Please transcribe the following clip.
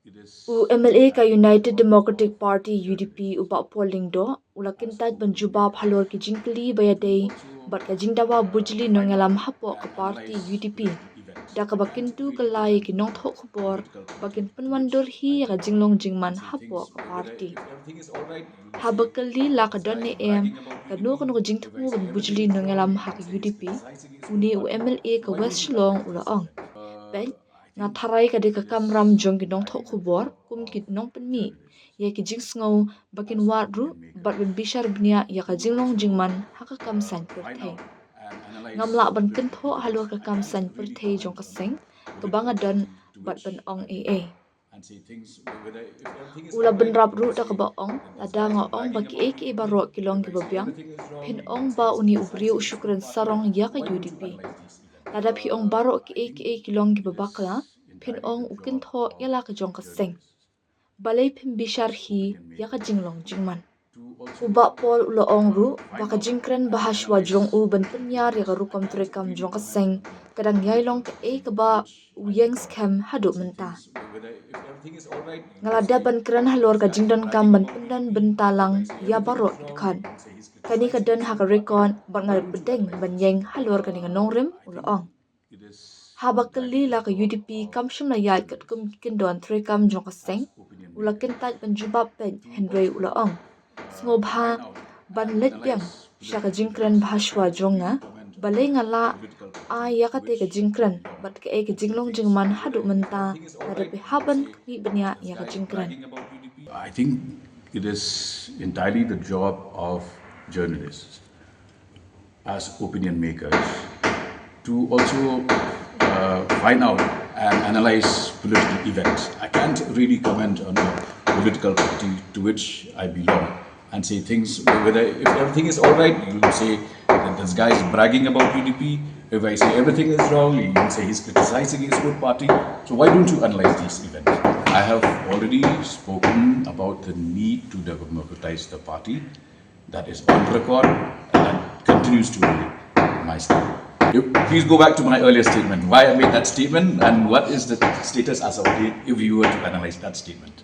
MLA ka United Democratic Party UDP ubak polling do ulakin tat banjuba phalor ki jingkli bayadei bat ka jingdawa bujli nongelam hapo ka party UDP da ka bakintu kalai ki nongtho khobor bakin penwandur hi ka jinglong jingman hapo ka party habakali la ka donne em ka no kono jingthu ban bujli nongelam hak UDP uni MLA ka West Shillong ulaong pen nga tharai ka de ka kamram jong ki nong tho khubor kum ki nong penmi ye ki jing sngo bakin wat ru bat bin bishar bnia ya ka jinglong jingman haka kam san per thei ngamla ban kin tho halor ka kam san per thei jong ka seng ka banga don bat ban ong a ula ben rap ru da ka ba ong la da nga ong ba ki ek e baro kilong ki babyang phin ong ba uni ubri ushukran sarong ya ka UDP lada phi ong baro ki ek kilong ki babakla phin ong ukin tho yala ka jong ka seng balai phim bishar hi ya ka jinglong jingman uba pol ulo ong ru ba ka jingkren bahashwa jong u ban penyar ya ka rukom trekam jong ka seng kadang yailong ka ka ba uyeng scam hadu menta ngalada ban kran halor ka jingdon kam ban pendan bentalang ya baro khan kani ka dan ha ka rekon ban ngal bedeng ban yeng halor ka ninga nongrem ulo ong habakali la ka UDP kam shum la yai kat kum kin don tre kam jong ka seng ula kin tat ban jubab pen henry ula ong sngo bha ban let piang shaka jingkran bhashwa jonga balai ngala a ya ka te ka jingkran bat ka ek jinglong jingman hadu menta ada pe haban ni benya ya ka jingkran I think it is entirely the job of journalists as opinion makers to also find out and analyze political events. I can't really comment on a political party to which I belong and say things, whether if everything is all right, you will say that this guy is bragging about UDP. If I say everything is wrong, you will say he's criticizing his own party. So why don't you analyze these events? I have already spoken about the need to democratize the party. That is on record and that continues to be my stand. Please go back to my earlier statement. Why I made that statement and what is the status as of date if you were to analyze that statement?